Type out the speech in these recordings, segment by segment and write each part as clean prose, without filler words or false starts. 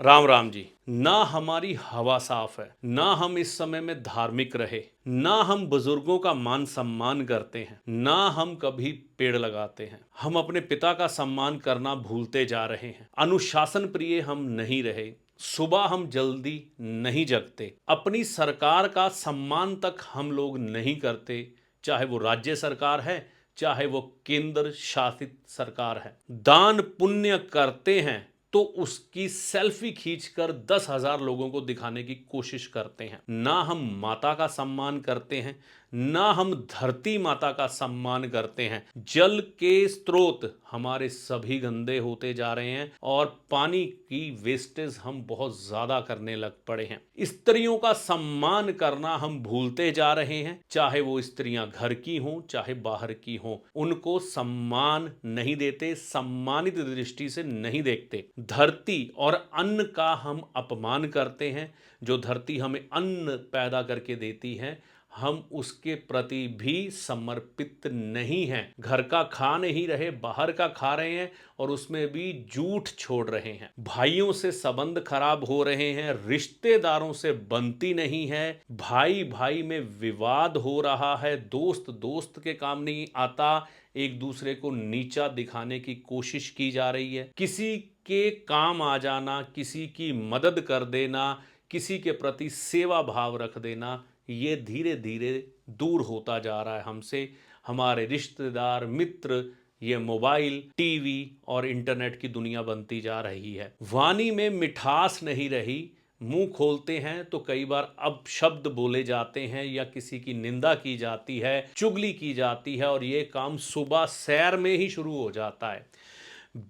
राम राम जी। ना हमारी हवा साफ है, ना हम इस समय में धार्मिक रहे, ना हम बुजुर्गों का मान सम्मान करते हैं, ना हम कभी पेड़ लगाते हैं। हम अपने पिता का सम्मान करना भूलते जा रहे हैं। अनुशासन प्रिय हम नहीं रहे। सुबह हम जल्दी नहीं जगते। अपनी सरकार का सम्मान तक हम लोग नहीं करते, चाहे वो राज्य सरकार है, चाहे वो केंद्र शासित सरकार है। दान पुण्य करते हैं तो उसकी सेल्फी खींचकर 10,000 लोगों को दिखाने की कोशिश करते हैं। ना हम माता का सम्मान करते हैं, ना हम धरती माता का सम्मान करते हैं। जल के स्रोत हमारे सभी गंदे होते जा रहे हैं और पानी की वेस्टेज हम बहुत ज्यादा करने लग पड़े हैं। स्त्रियों का सम्मान करना हम भूलते जा रहे हैं, चाहे वो स्त्रियां घर की हों चाहे बाहर की हों। उनको सम्मान नहीं देते, सम्मानित दृष्टि से नहीं देखते। धरती और अन्न का हम अपमान करते हैं। जो धरती हमें अन्न पैदा करके देती है, हम उसके प्रति भी समर्पित नहीं हैं। घर का खा नहीं रहे, बाहर का खा रहे हैं और उसमें भी झूठ छोड़ रहे हैं। भाइयों से संबंध खराब हो रहे हैं, रिश्तेदारों से बनती नहीं है। भाई भाई में विवाद हो रहा है, दोस्त दोस्त के काम नहीं आता, एक दूसरे को नीचा दिखाने की कोशिश की जा रही है। किसी के काम आ जाना, किसी की मदद कर देना, किसी के प्रति सेवा भाव रख देना, ये धीरे धीरे दूर होता जा रहा है हमसे। हमारे रिश्तेदार मित्र ये मोबाइल, टीवी और इंटरनेट की दुनिया बनती जा रही है। वाणी में मिठास नहीं रही। मुंह खोलते हैं तो कई बार अब शब्द बोले जाते हैं या किसी की निंदा की जाती है, चुगली की जाती है और ये काम सुबह सैर में ही शुरू हो जाता है।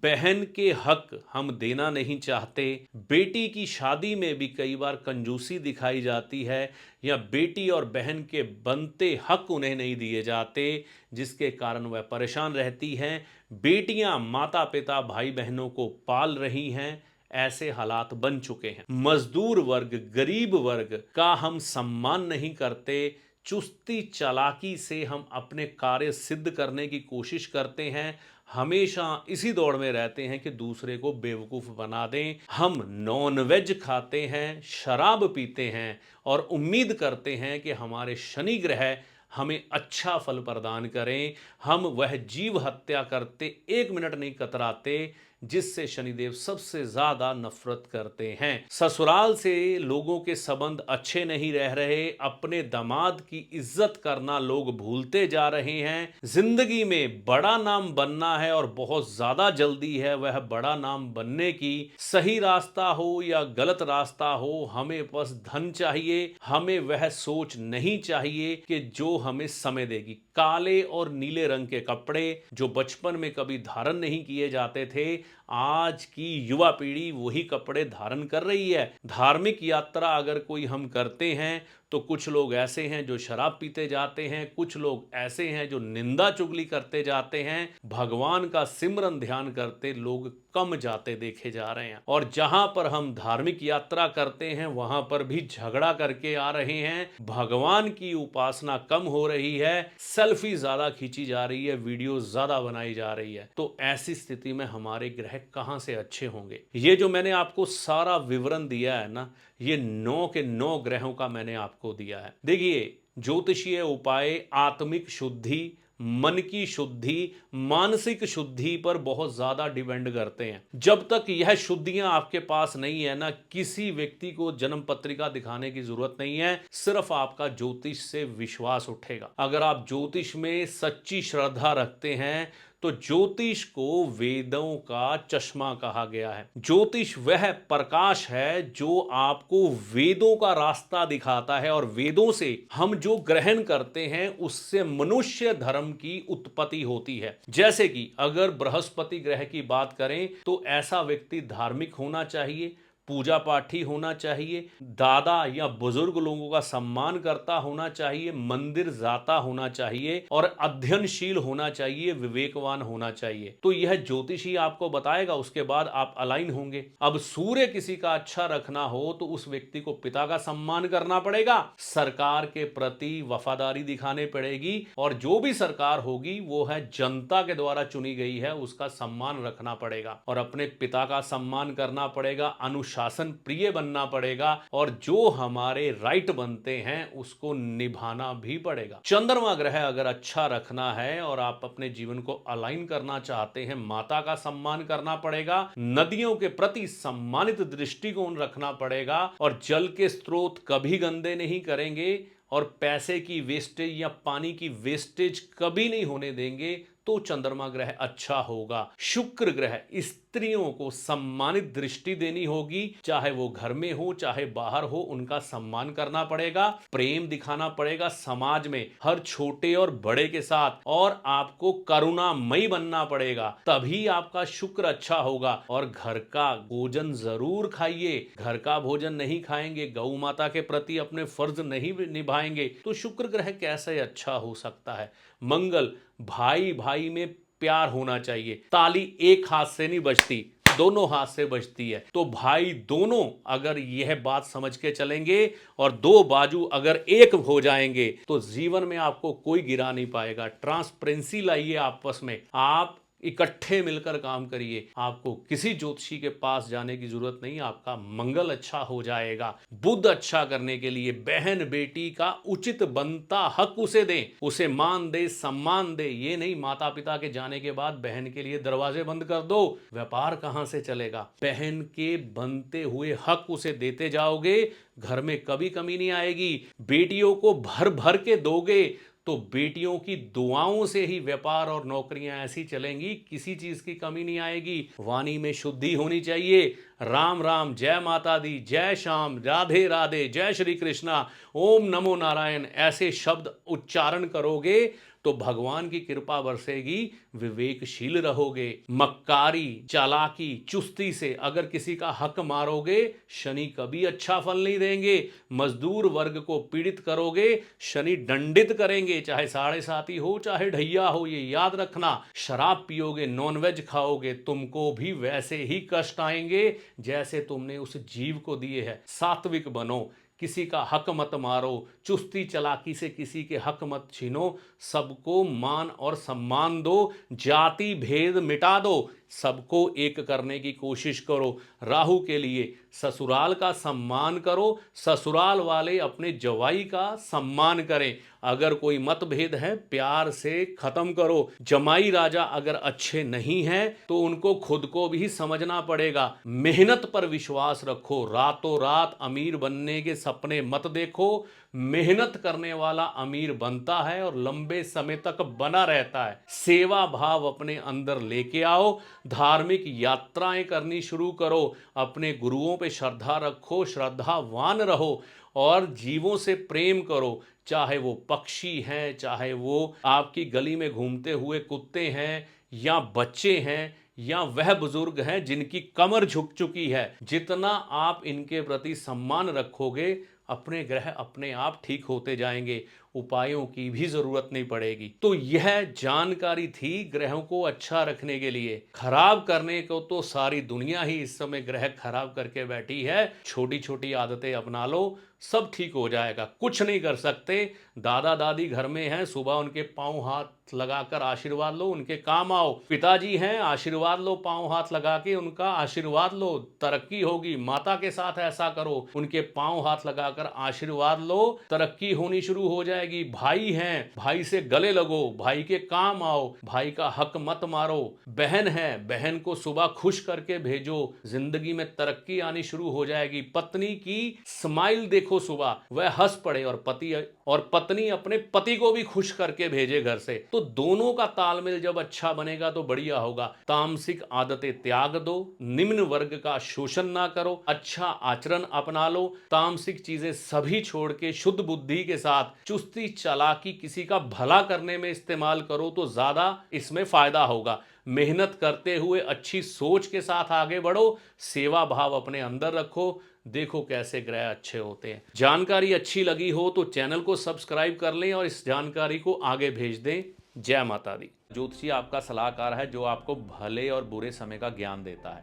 बहन के हक हम देना नहीं चाहते। बेटी की शादी में भी कई बार कंजूसी दिखाई जाती है या बेटी और बहन के बनते हक उन्हें नहीं दिए जाते, जिसके कारण वह परेशान रहती हैं। बेटियां माता पिता भाई बहनों को पाल रही हैं। ऐसे हालात बन चुके हैं। मजदूर वर्ग, गरीब वर्ग का हम सम्मान नहीं करते। चुस्ती चालाकी से हम अपने कार्य सिद्ध करने की कोशिश करते हैं। हमेशा इसी दौड़ में रहते हैं कि दूसरे को बेवकूफ़ बना दें। हम नॉनवेज खाते हैं, शराब पीते हैं और उम्मीद करते हैं कि हमारे शनि ग्रह हमें अच्छा फल प्रदान करें। हम वह जीव हत्या करते 1 मिनट नहीं कतराते जिससे शनिदेव सबसे ज्यादा नफरत करते हैं। ससुराल से लोगों के संबंध अच्छे नहीं रह रहे। अपने दामाद की इज्जत करना लोग भूलते जा रहे हैं। जिंदगी में बड़ा नाम बनना है और बहुत ज्यादा जल्दी है। वह बड़ा नाम बनने की, सही रास्ता हो या गलत रास्ता हो, हमें बस धन चाहिए। हमें वह सोच नहीं चाहिए कि जो हमें समय देगी। काले और नीले रंग के कपड़े जो बचपन में कभी धारण नहीं किए जाते थे, आज की युवा पीढ़ी वही कपड़े धारण कर रही है। धार्मिक यात्रा अगर कोई हम करते हैं तो कुछ लोग ऐसे हैं जो शराब पीते जाते हैं, कुछ लोग ऐसे हैं जो निंदा चुगली करते जाते हैं। भगवान का सिमरन ध्यान करते लोग कम जाते देखे जा रहे हैं और जहां पर हम धार्मिक यात्रा करते हैं वहां पर भी झगड़ा करके आ रहे हैं। भगवान की उपासना कम हो रही है, सेल्फी ज्यादा खींची जा रही है, वीडियो ज्यादा बनाई जा रही है। तो ऐसी स्थिति में हमारे ग्रह कहां से अच्छे होंगे? ये जो मैंने आपको सारा विवरण दिया है ना, ये 9 के 9 ग्रहों का मैंने आपको दिया है। देखिए, ज्योतिषीय उपाय आत्मिक शुद्धि, मन की शुद्धि, मानसिक शुद्धि पर बहुत ज्यादा डिपेंड करते हैं। जब तक यह शुद्धियां आपके पास नहीं है ना, किसी व्यक्ति को जन्म पत्रिका दिखाने की जरूरत नहीं है। सिर्फ आपका ज्योतिष से विश्वास उठेगा। अगर आप ज्योतिष में सच्ची श्रद्धा रखते हैं तो ज्योतिष को वेदों का चश्मा कहा गया है। ज्योतिष वह प्रकाश है जो आपको वेदों का रास्ता दिखाता है और वेदों से हम जो ग्रहण करते हैं उससे मनुष्य धर्म की उत्पत्ति होती है। जैसे कि अगर बृहस्पति ग्रह की बात करें तो ऐसा व्यक्ति धार्मिक होना चाहिए, पूजा पाठी होना चाहिए, दादा या बुजुर्ग लोगों का सम्मान करता होना चाहिए, मंदिर जाता होना चाहिए और अध्ययनशील होना चाहिए, विवेकवान होना चाहिए। तो यह ज्योतिष ही आपको बताएगा, उसके बाद आप अलाइन होंगे। अब सूर्य किसी का अच्छा रखना हो तो उस व्यक्ति को पिता का सम्मान करना पड़ेगा, सरकार के प्रति वफादारी दिखाने पड़ेगी और जो भी सरकार होगी वो है जनता के द्वारा चुनी गई है, उसका सम्मान रखना पड़ेगा और अपने पिता का सम्मान करना पड़ेगा। अनुशासन अनुशासन प्रिय बनना पड़ेगा और जो हमारे राइट बनते हैं उसको निभाना भी पड़ेगा। चंद्रमा ग्रह अगर अच्छा रखना है और आप अपने जीवन को अलाइन करना चाहते हैं, माता का सम्मान करना पड़ेगा, नदियों के प्रति सम्मानित दृष्टिकोण रखना पड़ेगा और जल के स्रोत कभी गंदे नहीं करेंगे और पैसे की वेस्टेज या पानी की वेस्टेज कभी नहीं होने देंगे, तो चंद्रमा ग्रह अच्छा होगा। शुक्र ग्रह स्त्रियों को सम्मानित दृष्टि देनी होगी, चाहे वो घर में हो चाहे बाहर हो, उनका सम्मान करना पड़ेगा, प्रेम दिखाना पड़ेगा समाज में हर छोटे और बड़े के साथ, और आपको करुणामयी बनना पड़ेगा, तभी आपका शुक्र अच्छा होगा। और घर का भोजन जरूर खाइए, घर का भोजन नहीं खाएंगे, गौ माता के प्रति अपने फर्ज नहीं निभाएंगे, तो शुक्र ग्रह कैसे अच्छा हो सकता है। मंगल, भाई भाई में प्यार होना चाहिए। ताली एक हाथ से नहीं बजती, दोनों हाथ से बजती है। तो भाई दोनों अगर यह बात समझ के चलेंगे और दो बाजू अगर एक हो जाएंगे तो जीवन में आपको कोई गिरा नहीं पाएगा। ट्रांसपेरेंसी लाइए आपस में, आप इकट्ठे मिलकर काम करिए, आपको किसी ज्योतिषी के पास जाने की जरूरत नहीं, आपका मंगल अच्छा हो जाएगा। बुद्ध अच्छा करने के लिए बहन बेटी का उचित बनता हक उसे दें, उसे मान दे, सम्मान दे। ये नहीं माता पिता के जाने के बाद बहन के लिए दरवाजे बंद कर दो, व्यापार कहां से चलेगा। बहन के बनते हुए हक उसे देते जाओगे, घर में कभी कमी नहीं आएगी। बेटियों को भर भर के दोगे तो बेटियों की दुआओं से ही व्यापार और नौकरियां ऐसी चलेंगी, किसी चीज की कमी नहीं आएगी। वाणी में शुद्धि होनी चाहिए। राम राम, जय माता दी, जय श्याम, राधे राधे, जय श्री कृष्णा, ओम नमो नारायण, ऐसे शब्द उच्चारण करोगे तो भगवान की कृपा बरसेगी, विवेकशील रहोगे। मक्कारी, चालाकी, चुस्ती से अगर किसी का हक मारोगे, शनि कभी अच्छा फल नहीं देंगे। मजदूर वर्ग को पीड़ित करोगे, शनि दंडित करेंगे, चाहे साढ़े साती हो चाहे ढैया हो, ये याद रखना। शराब पियोगे, नॉनवेज खाओगे, तुमको भी वैसे ही कष्ट आएंगे जैसे तुमने उस जीव को दिए है। सात्विक बनो, किसी का हक मत मारो, चुस्ती चलाकी से किसी के हक मत छीनो, सबको मान और सम्मान दो, जाति भेद मिटा दो, सबको एक करने की कोशिश करो। राहु के लिए ससुराल का सम्मान करो, ससुराल वाले अपने जवाई का सम्मान करें। अगर कोई मतभेद है प्यार से खत्म करो। जमाई राजा अगर अच्छे नहीं हैं तो उनको खुद को भी समझना पड़ेगा। मेहनत पर विश्वास रखो, रातों रात अमीर बनने के सपने मत देखो। मेहनत करने वाला अमीर बनता है और लंबे समय तक बना रहता है। सेवा भाव अपने अंदर लेके आओ, धार्मिक यात्राएं करनी शुरू करो, अपने गुरुओं पे श्रद्धा रखो, श्रद्धावान रहो और जीवों से प्रेम करो। चाहे वो पक्षी हैं, चाहे वो आपकी गली में घूमते हुए कुत्ते हैं या बच्चे हैं या वह बुजुर्ग हैं जिनकी कमर झुक चुकी है, जितना आप इनके प्रति सम्मान रखोगे, अपने ग्रह अपने आप ठीक होते जाएंगे, उपायों की भी जरूरत नहीं पड़ेगी। तो यह जानकारी थी ग्रहों को अच्छा रखने के लिए। खराब करने को तो सारी दुनिया ही इस समय ग्रह खराब करके बैठी है। छोटी छोटी आदतें अपना लो, सब ठीक हो जाएगा। कुछ नहीं कर सकते, दादा दादी घर में हैं, सुबह उनके पांव हाथ लगाकर आशीर्वाद लो, उनके काम आओ। पिताजी हैं, आशीर्वाद लो, पांव हाथ लगा के उनका आशीर्वाद लो, तरक्की होगी। माता के साथ ऐसा करो, उनके पांव हाथ लगाकर आशीर्वाद लो, तरक्की होनी शुरू हो जाएगी। भाई हैं, भाई से गले लगो, भाई के काम आओ, भाई का हक मत मारो। बहन है, बहन को सुबह खुश करके भेजो, जिंदगी में तरक्की आनी शुरू हो जाएगी। पत्नी की स्माइल देखो सुबह, वह हंस पड़े और पत्नी अपने पति को भी खुश करके भेजे घर से, तो दोनों का तालमेल जब अच्छा बनेगा तो बढ़िया होगा। तामसिक आदतें त्याग दो, निम्न वर्ग का शोषण ना करो, अच्छा आचरण अपना लो, तामसिक चीजें सभी छोड़ के शुद्ध बुद्धि के साथ चुस्ती चालाकी किसी का भला करने में इस्तेमाल करो तो ज्यादा इसमें फायदा होगा। मेहनत करते हुए अच्छी सोच के साथ आगे बढ़ो, सेवा भाव अपने अंदर रखो, देखो कैसे ग्रह अच्छे होते हैं। जानकारी अच्छी लगी हो तो चैनल को सब्सक्राइब कर लें और इस जानकारी को आगे भेज दें। जय माता दी। ज्योतिषी आपका सलाहकार है जो आपको भले और बुरे समय का ज्ञान देता है,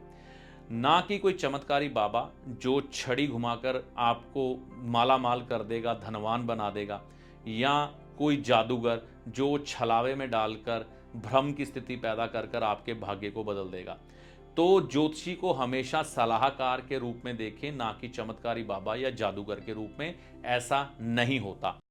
ना कि कोई चमत्कारी बाबा जो छड़ी घुमाकर आपको माला माल कर देगा, धनवान बना देगा, या कोई जादूगर जो छलावे में डालकर भ्रम की स्थिति पैदा कर कर आपके भाग्य को बदल देगा। तो ज्योतिषी को हमेशा सलाहकार के रूप में देखें, ना कि चमत्कारी बाबा या जादूगर के रूप में। ऐसा नहीं होता।